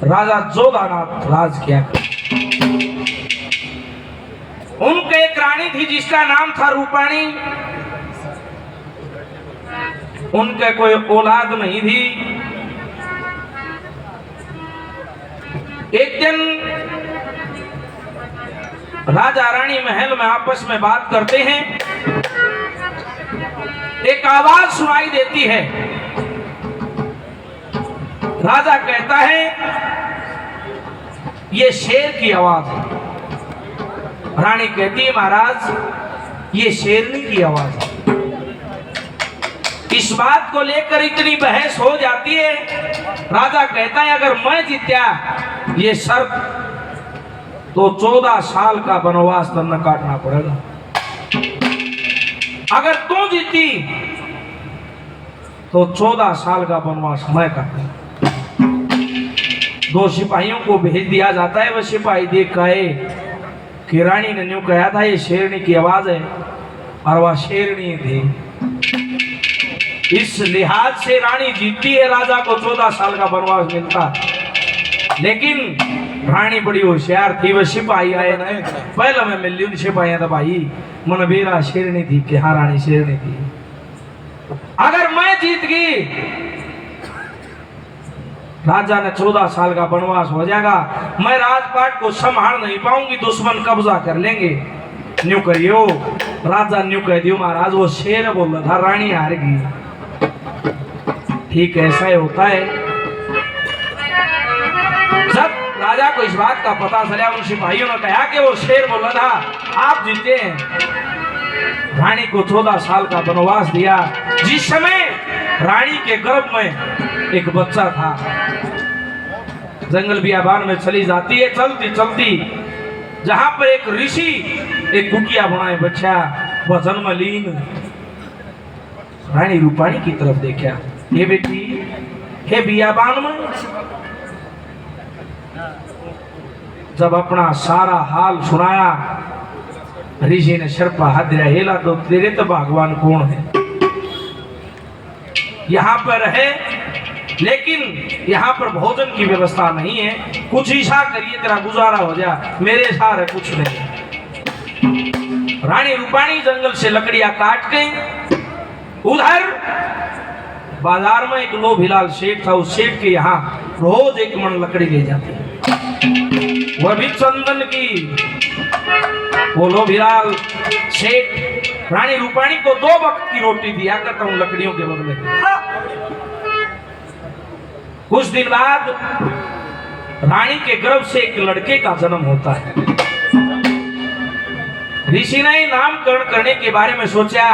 राजा जोधानाथ राज किया। उनके एक रानी थी जिसका नाम था रूपाणी। उनके कोई औलाद नहीं थी। एक दिन राजा रानी महल में आपस में बात करते हैं। एक आवाज सुनाई देती है। राजा कहता है ये शेर की आवाज है। रानी कहती है महाराज ये शेरनी की आवाज है। इस बात को लेकर इतनी बहस हो जाती है। राजा कहता है अगर मैं जीत्या ये शर्त तो 14 साल का वनवास न काटना पड़ेगा। अगर तू जीती तो 14 साल का वनवास मैं काटूंगा। 2 सिपाहियों को भेज दिया जाता है। वह सिपाही देख कहे कि रानी ने न्यू कहा था ये शेरनी की आवाज है और वह शेरनी थी। इस लिहाज से रानी जीतती है। राजा को 14 साल का वनवास मिलता। लेकिन रानी बड़ी होशियार थी। वह सिपाही आए ना पहले मैं मिली उन सिपाही था भाई मन बेरा शेरनी थी कि हाँ रानी शेरनी थी। अगर मैं जीत गई राजा ने 14 साल का वनवास हो जाएगा। मैं राजपाट को संभाल नहीं पाऊंगी। दुश्मन कब्जा कर लेंगे। न्यू करियो। राजा न्यू कह दियो महाराज वो शेर बोल रहा था रानी हार गई। ठीक ऐसा ही होता है। जब राजा को इस बात का पता चला उन सिपाहियों ने कहा कि वो शेर बोला था आप जीते हैं। रानी को 14 साल का वनवास दिया। जिस समय रानी के गर्भ में एक बच्चा था। जंगल बियाबान में चली जाती है। चलती चलती जहां पर एक ऋषि एक कुटिया बनाए बच्चा वह जन्म लीन। रानी रूपाणी की तरफ देखा। हे बेटी हे बियाबान में जब अपना सारा हाल सुनाया ऋषि ने सिर पर हाथ दिया। हेला तो तेरे तो भगवान कौन है यहाँ पर है लेकिन यहाँ पर भोजन की व्यवस्था नहीं है। कुछ ईशा करिए तेरा गुजारा हो जा। मेरे सारे कुछ नहीं। रानी रूपाणी जंगल से लकड़ियां काट के उधर बाजार में एक लोभिलाल सेठ था। उस सेठ के यहाँ रोज एक मन लकड़ी ले जाती है। वह भी चंदन की। वो लोभिलाल सेठ रानी रूपाणी को 2 वक्त की रोटी दिया करता हूं लकड़ियों के बदले। कुछ दिन बाद रानी के गर्भ से एक लड़के का जन्म होता है। ऋषि ने नामकरण करने के बारे में सोचा।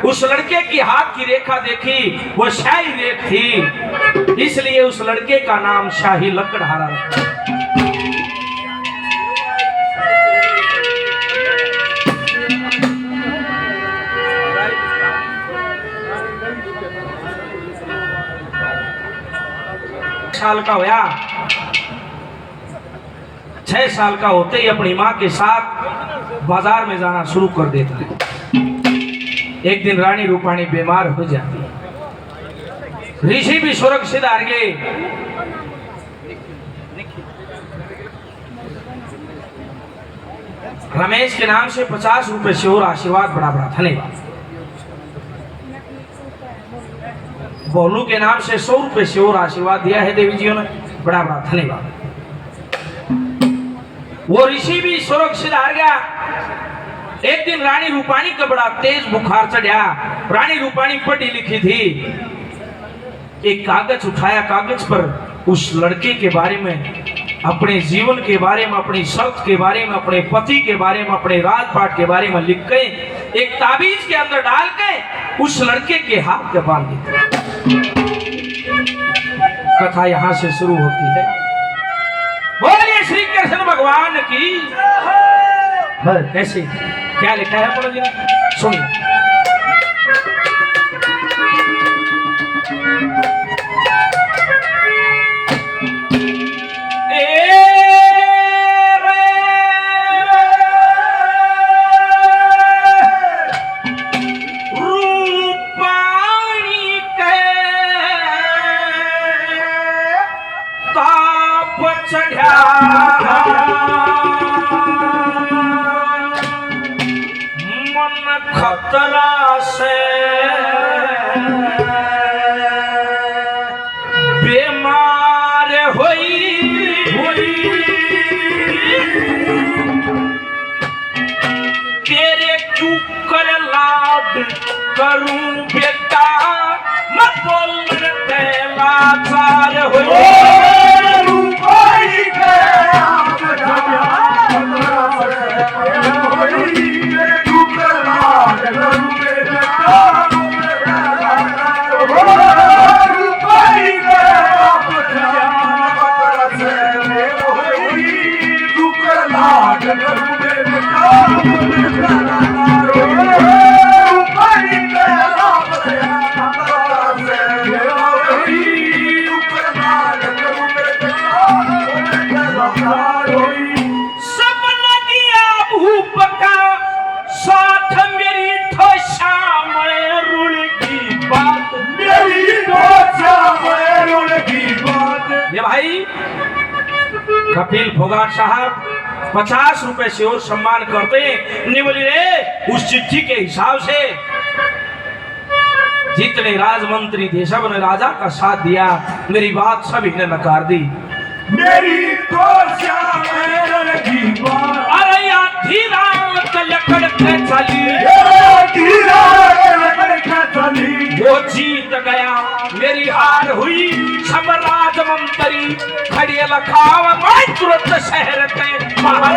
उस लड़के की हाथ की रेखा देखी वो शाही रेख थी। इसलिए उस लड़के का नाम शाही लकड़हारा रखा। साल का होया 6 साल का होते ही अपनी मां के साथ बाजार में जाना शुरू कर देता है। एक दिन रानी रूपाणी बीमार हो जाती है। ऋषि भी सुरक्षित हार गए। रमेश के नाम से 50 रुपए से और आशीर्वाद बड़ा बड़ा धन्यवाद। बोलू के नाम से 100 रुपए से और आशीर्वाद दिया है देवी जी ने। बड़ा बड़ा धन्यवाद। वो ऋषि भी सुरक्षित हार गया। एक दिन रानी रूपाणी का बड़ा तेज बुखार चढ़ा। रानी रूपाणी पढ़ी लिखी थी। एक कागज उठाया। कागज पर उस लड़के के बारे में अपने जीवन के बारे में अपनी शर्त के बारे में अपने पति के बारे में अपने राजपाट के बारे में लिख के एक ताबीज के अंदर डाल के उस लड़के के हाथ के बांध दी। कथा यहां से शुरू होती है। बोलिए श्री कृष्ण भगवान की। कैसे क्या लिखा है पढ़ो जी सुनिए। चढ़ा मन खतरा से बीमार हुई तेरे क्यों कर लाड करूं बेटा मत बोल लाचार हुई कपिल फोगाट साहब 50 रुपए से और सम्मान करते नहीं बोली रे उस चिट्ठी के हिसाब से जितने राजमंत्री थे सब ने राजा का साथ दिया मेरी बात सभी ने नकार दी मेरी तो अरे आधी रात लकड़ के चली वो जीत गया मेरी हार हुई सब राजमंत्री खड़े लखाव मैं तुरंत शहर के बाहर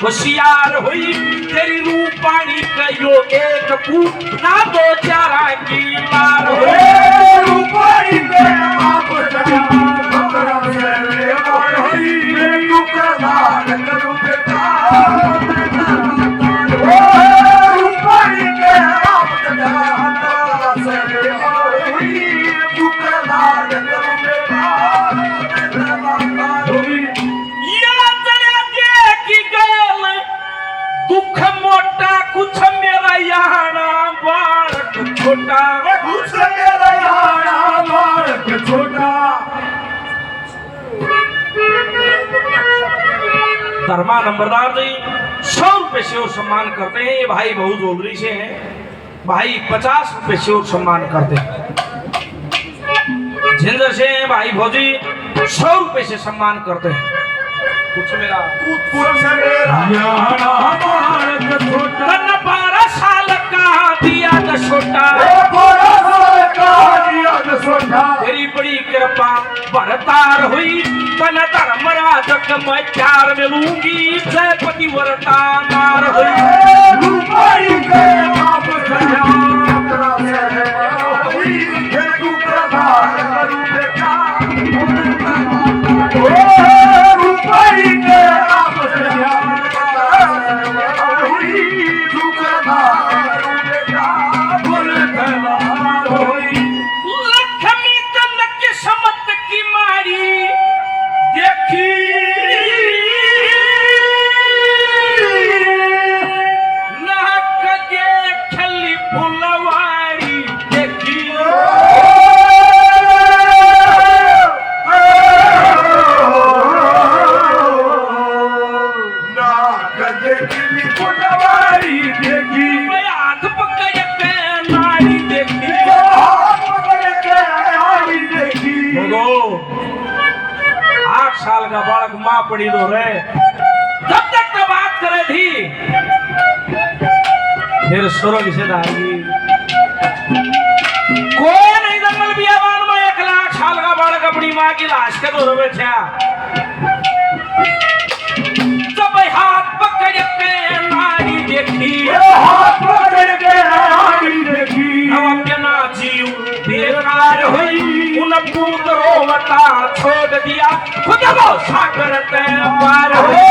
होशियार हुई तेरी रूपानी कहियो एक फूट ना दो चारा की मार रूपानी के आप दुख मोटा कुछ मेरा याना बालक छोटा कुछ मेरा याना बालक छोटा धर्मा नंबरदार जी 100 रुपए से और सम्मान करते हैं ये भाई बहुत जोलरी से हैं भाई 50 रुपए से और सम्मान करते हैं झिंझर से हैं भाई भौजी 100 रुपए से सम्मान करते हैं कुछ मेरा याना बालक छोटा 12 साल का दिया न छोटा तेरी बड़ी कृपा बरतार हुई तन धर्मराज मैं प्यार मिलूंगी जय पतिव्रता नार हुई साल का बालक माँ पड़ी दो रे जब तक तो बात करे थी फिर स्वर्ग से आएगी माँ की लाश के दौर बैठा जब हाथ पकड़ के नारी देखी हाथ पकड़ के नारी देखी अब के ना जीव बेकार हुई उन पूत रोवता छोड़ दिया खुद वो सागर ते पार हुई